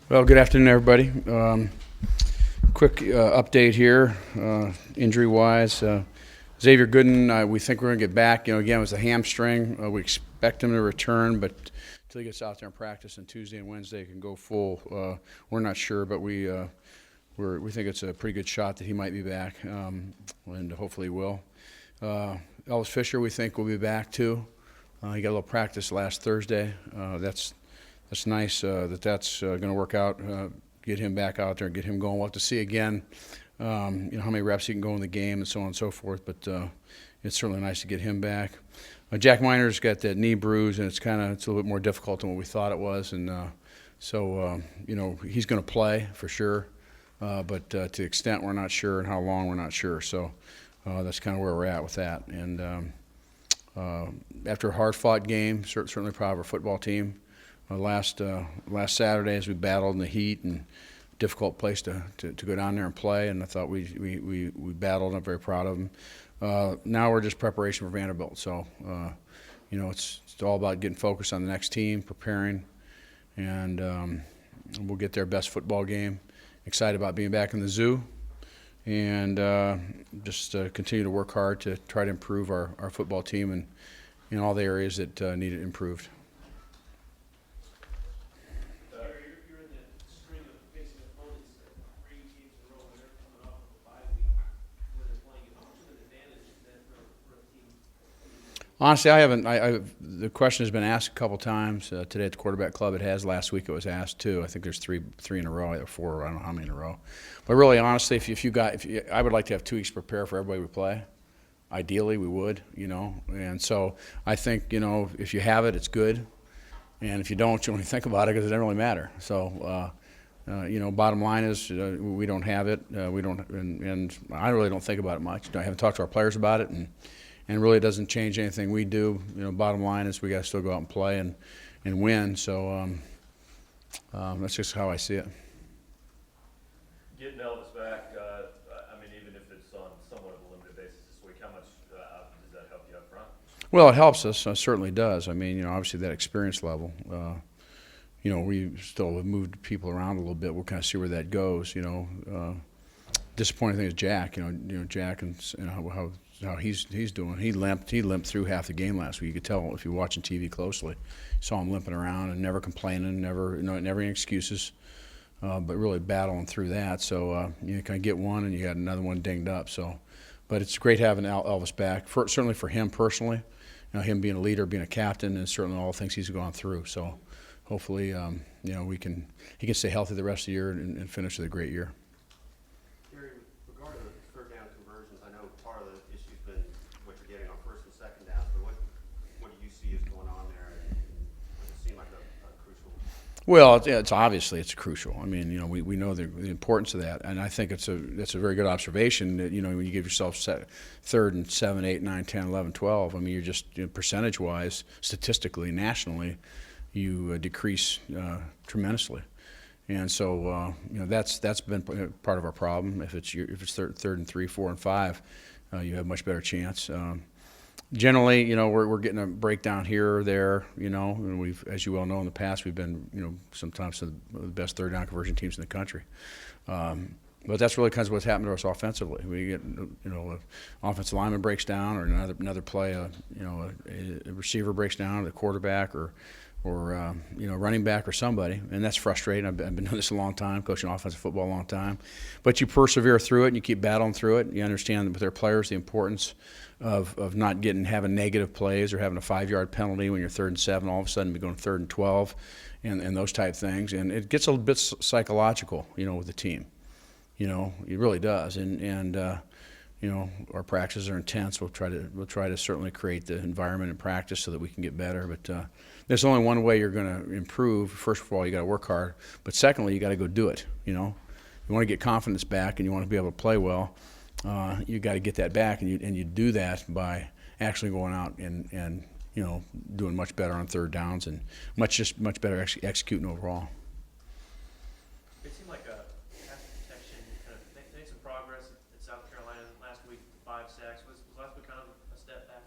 Well, good afternoon, everybody. Quick update here, injury-wise. Xavier Gooden, we think we're going to get back. Again, it was a hamstring. We expect him to return, but until he gets out there and practice on Tuesday and Wednesday, he can go full. We're not sure, but we think it's a pretty good shot that he might be back, and hopefully he will. Elvis Fisher, we think, will be back too. He got a little practice last Thursday. That's nice that's going to work out. Get him back out there and get him going. We'll have to see again, how many reps he can go in the game and so on and so forth. But it's certainly nice to get him back. Jack Miner's got that knee bruise, and it's a little bit more difficult than what we thought it was. And so he's going to play for sure, but to the extent we're not sure and how long we're not sure. So that's kind of where we're at with that. And after a hard-fought game, certainly proud of our football team. Last Saturday, as we battled in the heat and difficult place to go down there and play, and I thought we battled, and I'm very proud of them. Now we're just preparation for Vanderbilt, so it's all about getting focused on the next team, preparing, and we'll get their best football game. Excited about being back in the zoo, and just continue to work hard to try to improve our football team and in all the areas that need it improved. Honestly, I haven't. The question has been asked a couple times today at the quarterback club. It has. Last week it was asked too. I think there's three in a row, or four. I don't know how many in a row. But really, honestly, I would like to have 2 weeks to prepare for everybody we play. Ideally, we would, And so I think, if you have it, it's good. And if you don't, you only think about it because it doesn't really matter. So, bottom line is we don't have it. We don't, and I really don't think about it much. I haven't talked to our players about it, and really it doesn't change anything we do. Bottom line is we got to still go out and play and win. So that's just how I see it. Getting Elvis back, even if it's on somewhat of a limited basis this week, how much does that help you up front? Well, it helps us. It certainly does. Obviously that experience level. We still have moved people around a little bit. We'll kind of see where that goes. Disappointing thing is Jack. Jack and how he's doing. He limped through half the game last week. You could tell if you're watching TV closely. You saw him limping around and never complaining, never any excuses, but really battling through that. So you kind of get one and you got another one dinged up. So, but it's great having Elvis back. Certainly for him personally, him being a leader, being a captain, and certainly all the things he's gone through. So hopefully, he can stay healthy the rest of the year and finish with a great year. Regarding the third down conversions, I know part of the issue's been what you're getting on first and second downs, but what do you see is going on there? And does it seem like a crucial? Well, it's obviously it's crucial. We know the importance of that, and I think that's a very good observation that when you give yourself third and 7, 8, 9, 10, 11, 12. You're just percentage-wise, statistically, nationally, you decrease tremendously. And so, that's been part of our problem. If it's third and 3, 4, and 5, you have a much better chance. Generally, we're getting a breakdown here or there. And we've, as you well know, in the past, we've been, sometimes the best third down conversion teams in the country. But that's really kind of what's happened to us offensively. We get, an offensive lineman breaks down, or another play, a receiver breaks down, the quarterback, or running back or somebody, and that's frustrating. I've been doing this a long time, coaching offensive football a long time. But you persevere through it, and you keep battling through it. You understand with their players the importance of not having negative plays or having a 5-yard penalty when you're 3rd and 7, all of a sudden be going 3rd and 12, and those type things. And it gets a little bit psychological, with the team. It really does. And our practices are intense. We'll try to certainly create the environment in practice so that we can get better. But there's only one way you're going to improve. First of all, you got to work hard. But secondly, you got to go do it. You want to get confidence back, and you want to be able to play well. You got to get that back, and you do that by actually going out and doing much better on third downs and much better executing overall. It seemed like a pass protection kind of made some progress at South Carolina last week, 5 sacks. Was last week kind of a step back?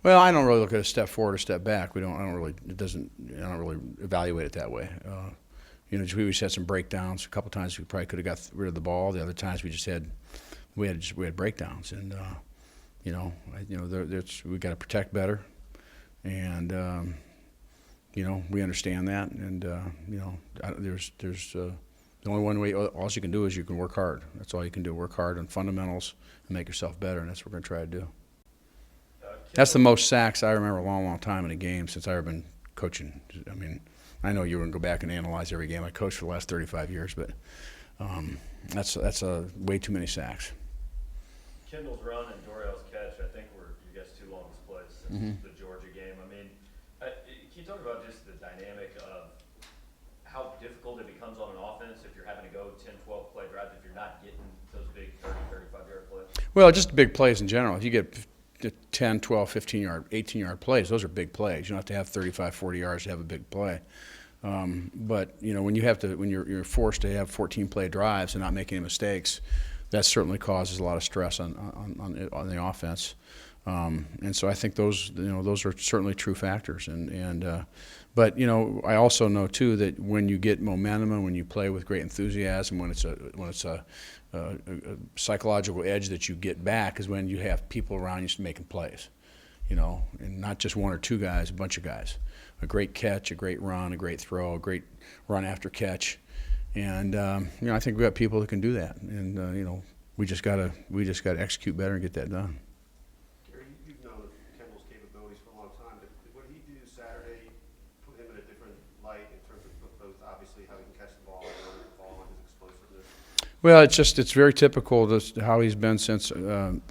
Well, I don't really look at a step forward or step back. I don't really evaluate it that way. we just had some breakdowns. A couple times we probably could have got rid of the ball. The other times we had breakdowns, and we got to protect better, and we understand that, and there's the only one way. All you can do is you can work hard. That's all you can do. Work hard on fundamentals and make yourself better, and that's what we're going to try to do. That's the most sacks I remember a long, long time in a game since I've been coaching. I mean, I know you were going to go back and analyze every game I coached for the last 35 years, but that's way too many sacks. Kendall's run and Dorrell's catch, I think, were you guys' two longest plays since the Georgia game. I mean, can you talk about just the dynamic of how difficult it becomes on an offense if you're having to go 10, 12 play drives if you're not getting those big 30, 35-yard plays? Well, just big plays in general. If you get 10, 12, 15-yard, 18-yard plays, those are big plays. You don't have to have 35, 40 yards to have a big play. But when you're forced to have 14-play drives and not make any mistakes, that certainly causes a lot of stress on the offense. And so I think those are certainly true factors. But I also know too that when you get momentum and when you play with great enthusiasm, when it's a psychological edge that you get back, is when you have people around you making plays, and not just one or two guys, a bunch of guys. A great catch, a great run, a great throw, a great run after catch, and I think we got people that can do that, and we just gotta execute better and get that done. Gary, you've known Kendall's capabilities for a long time, but what did he do Saturday put him in a different light in terms of both obviously how he can catch the ball and run the ball and his explosiveness? Well, it's very typical how he's been since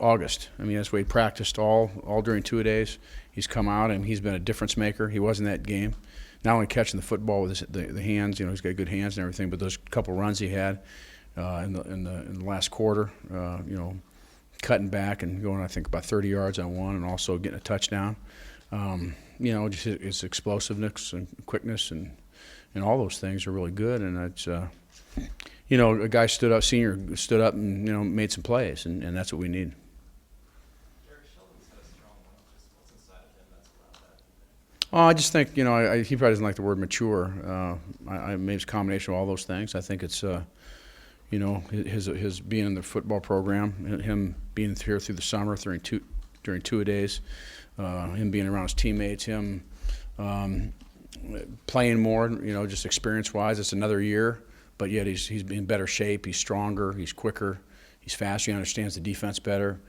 August. I mean, that's why he practiced all during 2 days. He's come out and he's been a difference maker. He was in that game, not only catching the football with the hands. He's got good hands and everything, but those couple runs he had in the last quarter, cutting back and going, I think, about 30 yards on one, and also getting a touchdown. Just his explosiveness and quickness and all those things are really good, and it's. A guy senior stood up and made some plays, and that's what we need. Jerry Sheldon's had a strong one. Just what's inside of him that's allowed that? Oh, I just think he probably doesn't like the word mature. Maybe it's a combination of all those things. I think it's his being in the football program, him being here through the summer during two days, him being around his teammates, him playing more. Just experience-wise, it's another year. But yet he's in better shape. He's stronger. He's quicker. He's faster. He understands the defense better.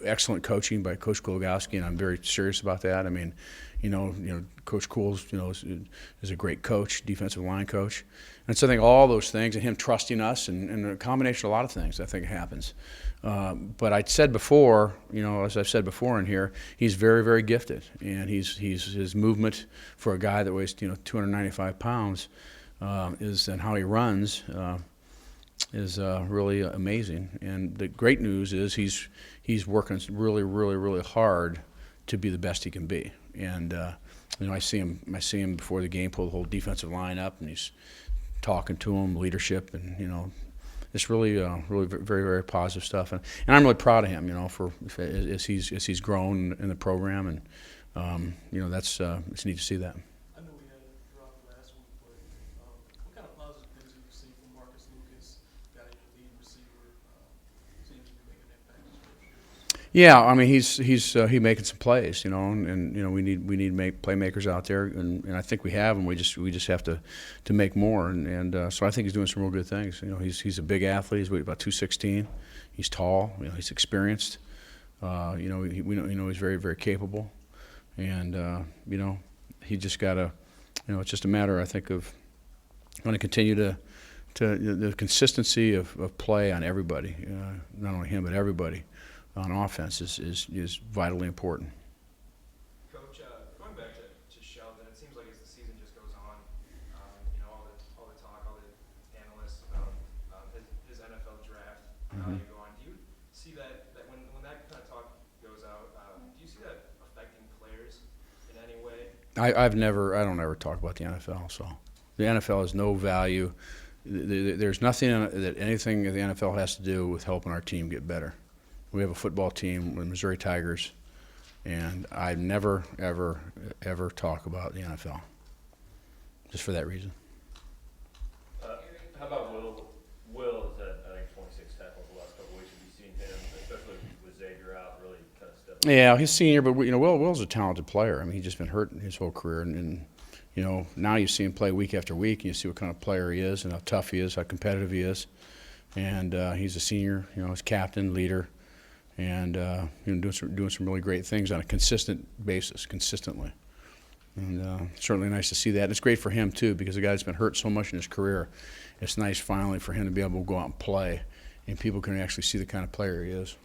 Excellent coaching by Coach Golgowski, and I'm very serious about that. I mean, Coach Cools, is a great coach, defensive line coach, and so I think all those things and him trusting us and a combination of a lot of things, I think happens. But I said before, as I've said before in here, he's very, very gifted, and his movement for a guy that weighs 295 pounds. And how he runs is really amazing. And the great news is he's working really, really, really hard to be the best he can be. And I see him before the game pull the whole defensive line up, and he's talking to them, leadership, and it's really really very, very positive stuff. And I'm really proud of him, as he's grown in the program, and that's it's neat to see that. Yeah, I mean he's making some plays, and we need playmakers out there, and I think we have, and we just have to make more, and so I think he's doing some real good things. He's a big athlete. He's about 216. He's tall. He's experienced. We know he's very, very capable, and he just gotta, it's just a matter, I think, of going to continue to the consistency of play on everybody, not only him but everybody. On offense is vitally important. Coach, going back to Sheldon, it seems like as the season just goes on, all the talk, all the analysts about his NFL draft, how you go on. Do you see that when that kind of talk goes out, do you see that affecting players in any way? I don't ever talk about the NFL. So the NFL has no value. There's nothing that anything the NFL has to do with helping our team get better. We have a football team with Missouri Tigers, and I never, ever, ever talk about the NFL, just for that reason. Yeah, he's senior, but Will's a talented player. I mean, he's just been hurt his whole career, and now you see him play week after week, and you see what kind of player he is, and how tough he is, how competitive he is, and he's a senior. He's captain, leader, and doing some really great things on a consistent basis, consistently. And certainly nice to see that. It's great for him too, because the guy's been hurt so much in his career. It's nice finally for him to be able to go out and play, and people can actually see the kind of player he is.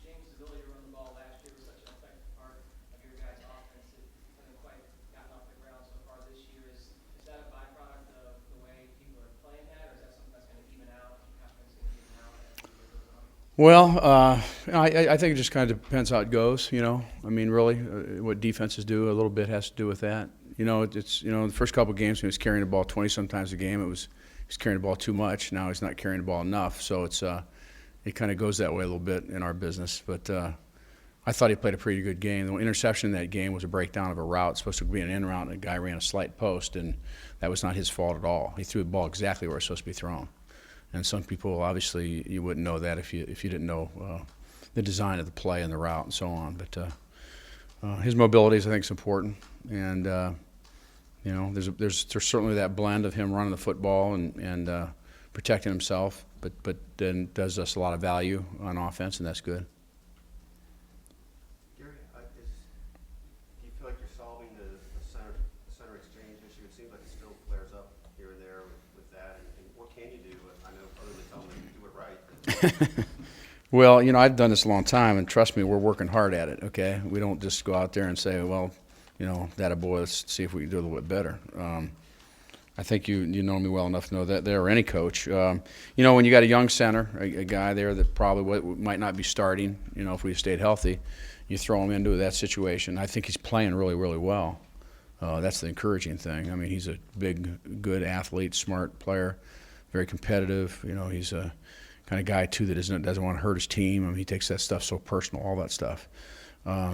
James' ability to run the ball last year was such an effective part of your guys' offense. It hasn't quite gotten off the ground so far this year. Is that a byproduct of the way people are playing that, or is that something that's going to even out, confidence going to even out as the year goes on? Well, I think it just kind of depends how it goes. I mean, really, what defenses do a little bit has to do with that. It's the first couple of games when he was carrying the ball 20 sometimes a game, he's carrying the ball too much. Now he's not carrying the ball enough, so it kind of goes that way a little bit in our business. But I thought he played a pretty good game. The interception in that game was a breakdown of a route. It's supposed to be an in route, and a guy ran a slight post, and that was not his fault at all. He threw the ball exactly where it's supposed to be thrown. And some people, obviously, you wouldn't know that if you didn't know the design of the play and the route and so on. But his mobility, I think, is important. And there's certainly that blend of him running the football and protecting himself, but then does us a lot of value on offense, and that's good. Gary, do you feel like you're solving the center exchange issue? It seems like it still flares up here and there with that. And what can you do? I know other than tell them to do it right. Well, I've done this a long time, and trust me, we're working hard at it, okay? We don't just go out there and say, well, that a boy, let's see if we can do a little bit better. I think you know me well enough to know that there, or any coach. When you got a young center, a guy there that probably might not be starting, if we stayed healthy, you throw him into that situation. I think he's playing really, really well. That's the encouraging thing. I mean, he's a big, good athlete, smart player, very competitive. He's a kind of guy too that doesn't want to hurt his team. I mean, he takes that stuff so personal, all that stuff.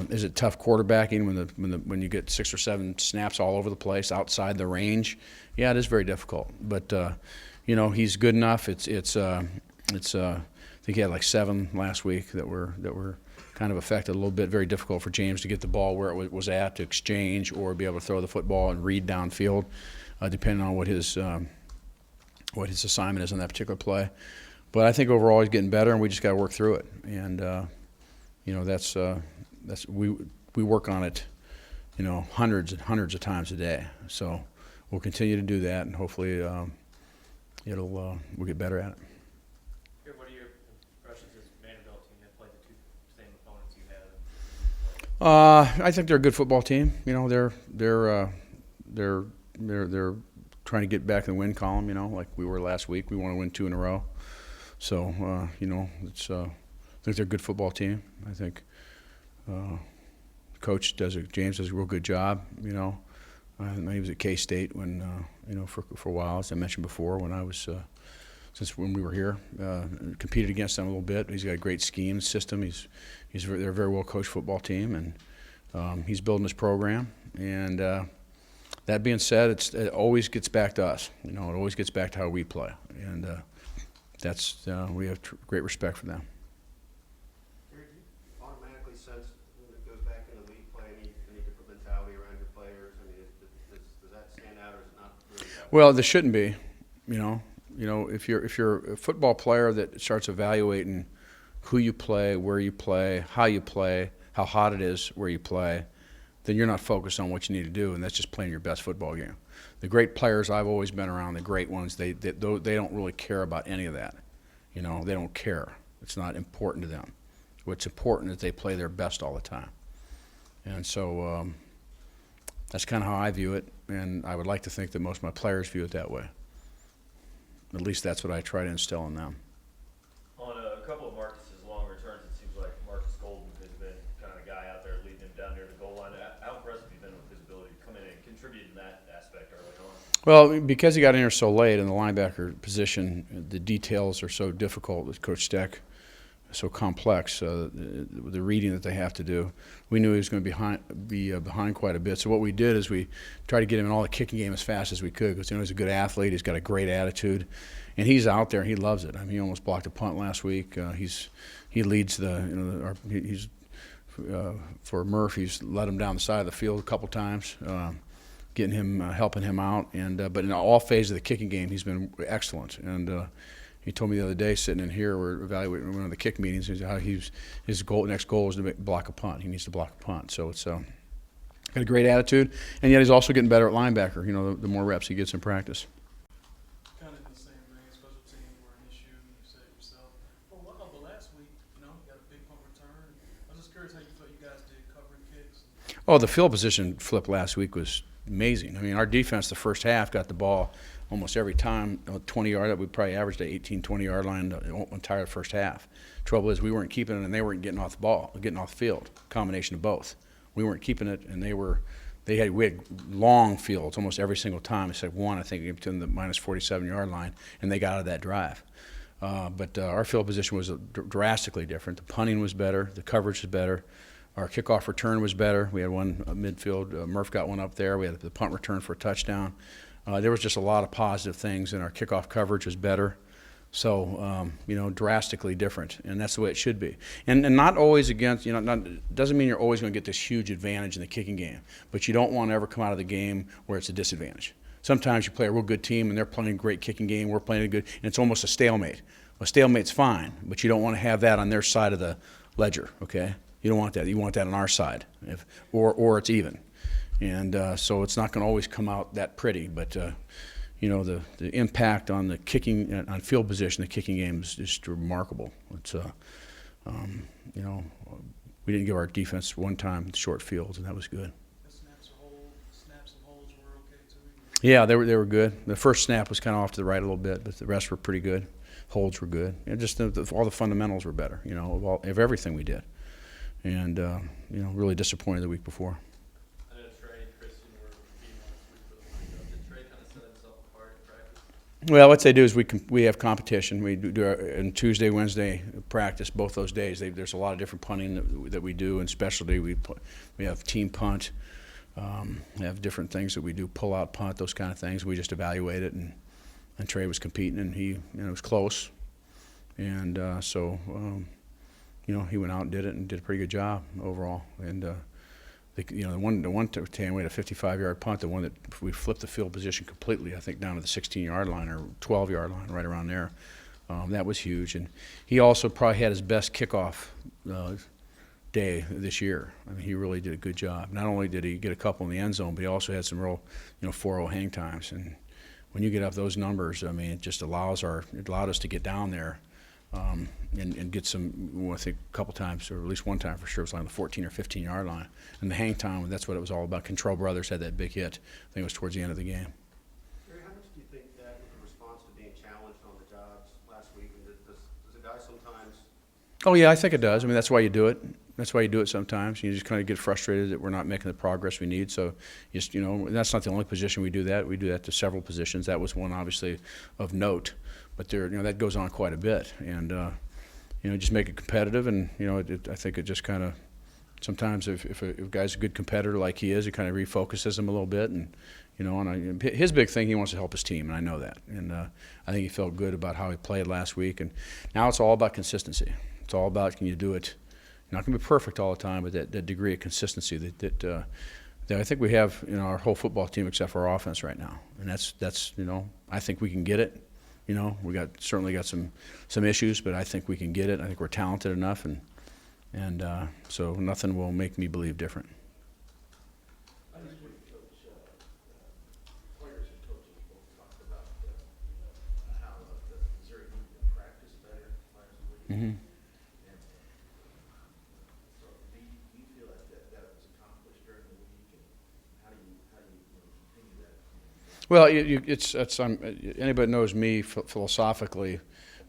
Is it tough quarterbacking when you get 6 or 7 snaps all over the place outside the range? Yeah, it is very difficult. But he's good enough. I think he had like 7 last week that were kind of affected a little bit. Very difficult for James to get the ball where it was at to exchange or be able to throw the football and read downfield, depending on what his assignment is on that particular play. But I think overall he's getting better, and we just got to work through it. And we work on it, hundreds and hundreds of times a day. So we'll continue to do that, and hopefully we'll get better at it. What are your impressions as Vanderbilt team that played the 2 same opponents you had? I think they're a good football team. They're trying to get back in the win column. Like we were last week. We want to win 2 in a row. So I think they're a good football team. I think James does a real good job. He was at K-State when for a while, as I mentioned before, when we were here, competed against them a little bit. He's got a great scheme system. They're a very well coached football team, and he's building his program. And that being said, it always gets back to us. It always gets back to how we play, and we have great respect for them. Gary, do you automatically sense when it goes back into league play any different mentality around your players? I mean, does that stand out, or is it not really that? Well, there shouldn't be. If you're a football player that starts evaluating who you play, where you play, how hot it is where you play, then you're not focused on what you need to do, and that's just playing your best football game. The great players I've always been around, the great ones, they don't really care about any of that. They don't care. It's not important to them. What's important is they play their best all the time. And so that's kind of how I view it, and I would like to think that most of my players view it that way. At least that's what I try to instill in them. On a couple of Marcus's long returns, it seems like Marcus Golden has been kind of the guy out there leading him down near the goal line. How impressed have you been with his ability to come in and contribute in that aspect early on? Well, because he got in here so late in the linebacker position, the details are so difficult with Coach Steck, so complex, the reading that they have to do. We knew he was going to be behind quite a bit. So what we did is we tried to get him in all the kicking game as fast as we could because he's a good athlete. He's got a great attitude, and he's out there. He loves it. I mean, he almost blocked a punt last week. He leads for Murph. He's let him down the side of the field a couple times, getting him, helping him out. And but in all phases of the kicking game, he's been excellent. And he told me the other day, sitting in here, we're evaluating one of the kick meetings, how his next goal is to block a punt. He needs to block a punt. So it's got a great attitude, and yet he's also getting better at linebacker. The more reps he gets in practice. Kind of in the same vein, special teams were an issue. You said it yourself. But last week, you got a big punt return. I was just curious how you felt you guys did covering kicks. Oh, the field position flip last week was amazing. I mean, our defense the first half got the ball almost every time, 20-yard. We probably averaged an 18, 20-yard line the entire first half. Trouble is we weren't keeping it, and they weren't getting off the field. Combination of both. We weren't keeping it, and we had long fields almost every single time, except one, I think, to the minus 47-yard line, and they got out of that drive. But our field position was drastically different. The punting was better. The coverage was better. Our kickoff return was better. We had one midfield. Murph got one up there. We had the punt return for a touchdown. There was just a lot of positive things, and our kickoff coverage was better. So, drastically different, and that's the way it should be. And not always against, doesn't mean you're always going to get this huge advantage in the kicking game, but you don't want to ever come out of the game where it's a disadvantage. Sometimes you play a real good team, and they're playing a great kicking game, we're playing a good, and it's almost a stalemate. Well, a stalemate's fine, but you don't want to have that on their side of the ledger, okay? You don't want that. You want that on our side, or it's even. And so it's not going to always come out that pretty, but the impact on the kicking, on field position, the kicking game is just remarkable. It's we didn't give our defense one time short fields, and that was good. The snaps and holds were okay too. Yeah, they were good. The first snap was kind of off to the right a little bit, but the rest were pretty good. Holds were good. Just all the fundamentals were better. Of everything we did, and really disappointed the week before. I know Trey and Christian were being last week for the lineup. Did Trey kind of set himself apart in practice? Well, what they do is we have competition. We do on Tuesday, Wednesday practice, both those days. There's a lot of different punting that we do, and specialty we have team punt. We have different things that we do, pull out punt, those kind of things. We just evaluate it, and Trey was competing, and he was close, and so he went out and did it and did a pretty good job overall. And the one time we had a 55-yard punt, the one that we flipped the field position completely, I think down to the 16-yard line or 12-yard line, right around there. That was huge, and he also probably had his best kickoff day this year. I mean, he really did a good job. Not only did he get a couple in the end zone, but he also had some real 4-0 hang times. And when you get up those numbers, I mean, it just allowed us to get down there and get some. I think a couple times, or at least one time for sure, it was on the 14 or 15-yard line. And the hang time, that's what it was all about. Control Brothers had that big hit. I think it was towards the end of the game. Gary, how much do you think that was a response to being challenged on the jobs last week? And does a guy sometimes? Oh yeah, I think it does. I mean, that's why you do it. That's why you do it sometimes. You just kind of get frustrated that we're not making the progress we need. So, just that's not the only position we do that. We do that to several positions. That was one, obviously, of note. But that goes on quite a bit, and just make it competitive. And I think it just kind of sometimes if a guy's a good competitor like he is, it kind of refocuses him a little bit. And his big thing, he wants to help his team, and I know that. And I think he felt good about how he played last week. And now it's all about consistency. It's all about, can you do it? You're not going to be perfect all the time, but that degree of consistency that I think we have our whole football team except for our offense right now, and that's I think we can get it. We certainly got some issues, but I think we can get it. I think we're talented enough, and so nothing will make me believe different. Players and coaches both talked about how the Missouri needed to practice better last week. Mm-hmm. So do you feel like that was accomplished during the week, and how do you continue that? Well, anybody knows me philosophically.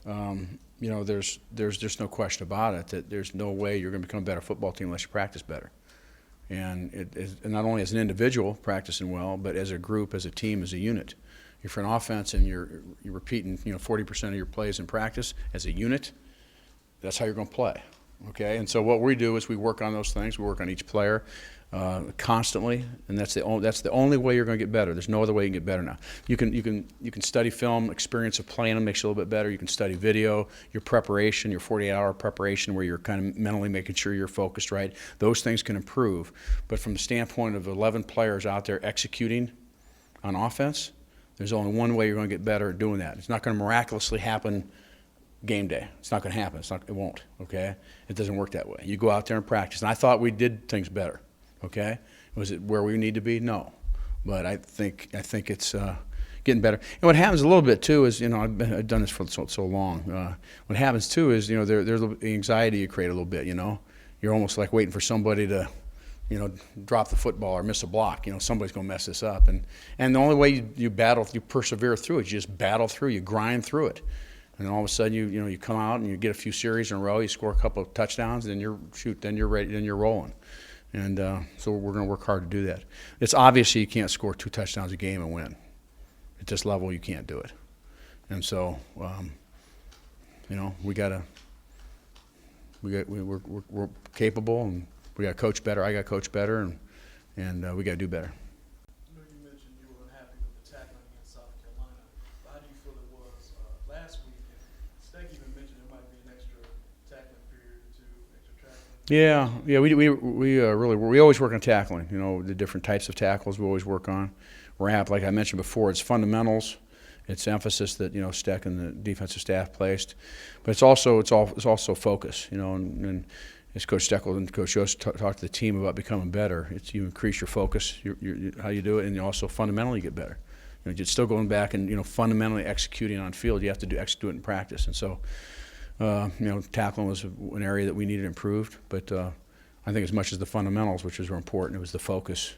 There's just no question about it that there's no way you're going to become a better football team unless you practice better. And and not only as an individual practicing well, but as a group, as a team, as a unit. If you're an offense and you're repeating 40% of your plays in practice as a unit, that's how you're going to play. Okay, and so what we do is we work on those things. We work on each player constantly, and that's the only way you're going to get better. There's no other way you can get better now. You can study film, experience of playing them makes you a little bit better. You can study video, your preparation, your 48-hour preparation, where you're kind of mentally making sure you're focused right. Those things can improve, but from the standpoint of 11 players out there executing on offense, there's only one way you're going to get better at doing that. It's not going to miraculously happen game day. It's not going to happen. It won't, okay? It doesn't work that way. You go out there and practice. And I thought we did things better, okay? Was it where we need to be? No. But I think it's getting better. And what happens a little bit, too, is, I've done this for so long. What happens, too, is, there's anxiety you create a little bit, You're almost like waiting for somebody to, drop the football or miss a block. Somebody's going to mess this up. And the only way you persevere through it, you just battle through, you grind through it. And then all of a sudden, you come out and you get a few series in a row, you score a couple of touchdowns, then you're ready, then you're rolling. And so we're going to work hard to do that. It's obvious you can't score 2 touchdowns a game and win. At this level, you can't do it. And so, we're capable, and we got to coach better. I got to coach better, and we got to do better. I know you mentioned you were unhappy with the tackling against South Carolina. But how do you feel it was last week? And Steck even mentioned there might be an extra tackling period or 2, extra tackling. Yeah. We always work on tackling. The different types of tackles we always work on. Like I mentioned before, it's fundamentals. It's emphasis that Steck and the defensive staff placed, but it's also focus. And as Coach Steckel and Coach Yost talk to the team about becoming better. It's you increase your focus, how you do it, and you also fundamentally get better. You're still going back and fundamentally executing on field. You have to execute it in practice, and so tackling was an area that we needed improved. But I think as much as the fundamentals, which was important, it was the focus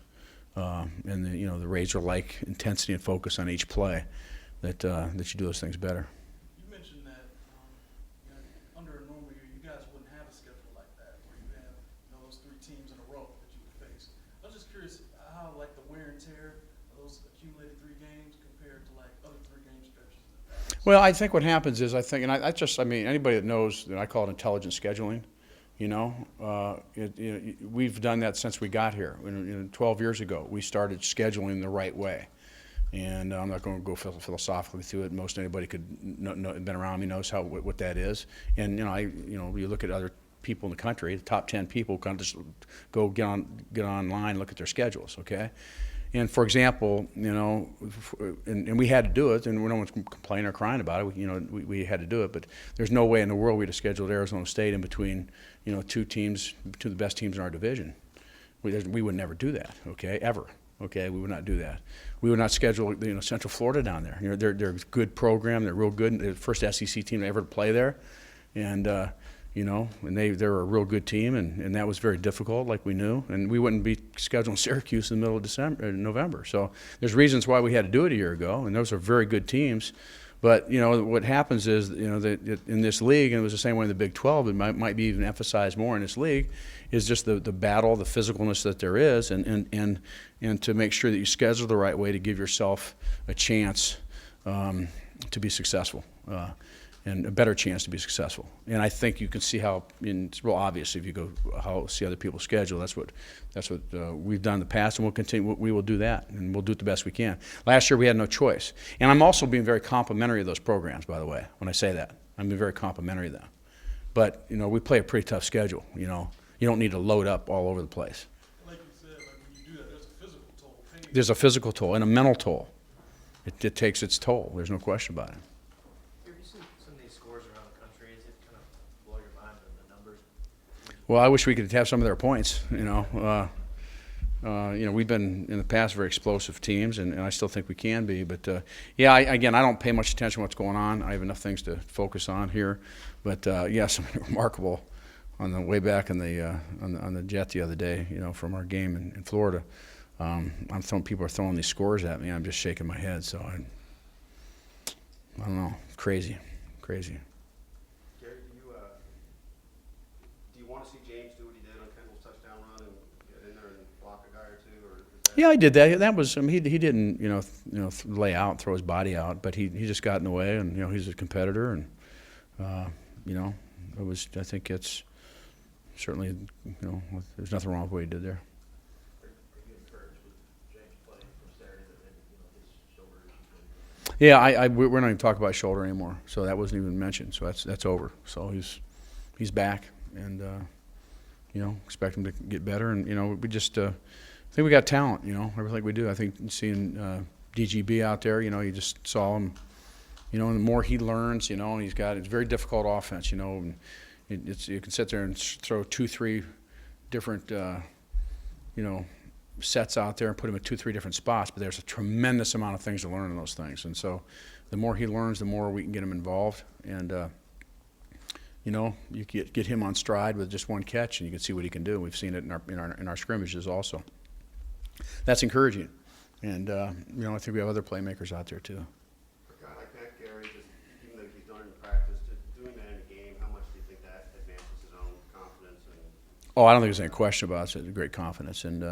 and the razor-like intensity and focus on each play that you do those things better. You mentioned that under a normal year, you guys wouldn't have a schedule like that, where you have those 3 teams in a row that you would face. I was just curious how the wear and tear of those accumulated 3 games compared to other 3-game stretches in the past. Well, I think what happens is anybody that knows that I call it intelligent scheduling. We've done that since we got here. 12 years ago, we started scheduling the right way. And I'm not going to go philosophically through it. Most anybody could been around me knows what that is. And you look at other people in the country, the top 10 people, kind of just go get online, look at their schedules. Okay. And for example, and we had to do it, and no one's complaining or crying about it. We had to do it, but there's no way in the world we'd have scheduled Arizona State in between, 2 teams, 2 of the best teams in our division. We would never do that, okay, ever. Okay, we would not do that. We would not schedule, Central Florida down there. They're a good program. They're real good. They're the first SEC team ever to play there, and and they're a real good team, and that was very difficult, like we knew. And we wouldn't be scheduling Syracuse in the middle of November. So there's reasons why we had to do it a year ago, and those are very good teams. But what happens is that in this league, and it was the same way in the Big 12, it might be even emphasized more in this league, is just the battle, the physicalness that there is, and to make sure that you schedule the right way to give yourself a chance to be successful, and a better chance to be successful. And I think you can see how, and it's real obvious if you go see other people's schedule. That's what we've done in the past, and we'll continue. We will do that, and we'll do it the best we can. Last year we had no choice, and I'm also being very complimentary of those programs. By the way, when I say that, I'm being very complimentary of them. But we play a pretty tough schedule. You don't need to load up all over the place. Like you said, when you do that, there's a physical toll. There's a physical toll and a mental toll. It takes its toll. There's no question about it. Have you seen some of these scores around the country? Is it kind of blow your mind, the numbers? Well, I wish we could have some of their points. We've been in the past very explosive teams, and I still think we can be. But I don't pay much attention to what's going on. I have enough things to focus on here. But something remarkable on the way back on the jet the other day. From our game in Florida. People are throwing these scores at me. I'm just shaking my head. So I don't know. Crazy. Gary, do you want to see James do what he did on Kendall's touchdown run and get in there and block a guy or 2? Or is that Yeah, I did that. That was he didn't lay out, throw his body out, but he just got in the way, and he's a competitor, and I think it's certainly, there's nothing wrong with what he did there. Are you encouraged with James playing from Saturday that, his shoulder issues? Yeah, we're not even talking about shoulder anymore, so that wasn't even mentioned. So that's over. So he's back, and expect him to get better. And we just I think we got talent. Everything we do. I think seeing DGB out there, you just saw him. And the more he learns, and it's a very difficult offense. And you can sit there and throw 2-3 different sets out there and put him at 2-3 different spots, but there's a tremendous amount of things to learn in those things. And so the more he learns, the more we can get him involved. And you get him on stride with just one catch, and you can see what he can do. We've seen it in our scrimmages also. That's encouraging. And I think we have other playmakers out there too. For a guy like that, Gary, just even though he's done it in practice, just doing that in a game, how much do you think that advances his own confidence? Oh, I don't think there's any question about it. It's great confidence. And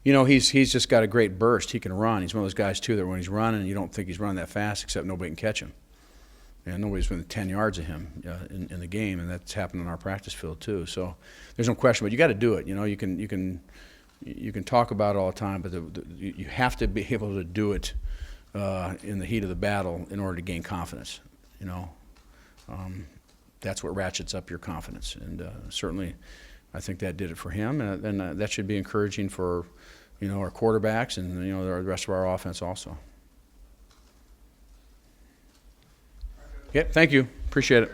he's just got a great burst. He can run. He's one of those guys too that when he's running, you don't think he's running that fast, except nobody can catch him. And nobody's within 10 yards of him in the game, and that's happened on our practice field too. So there's no question, but you got to do it. You can talk about it all the time, but you have to be able to do it in the heat of the battle in order to gain confidence. That's what ratchets up your confidence, and certainly, I think that did it for him, and that should be encouraging for our quarterbacks and the rest of our offense also. Okay, thank you. Appreciate it.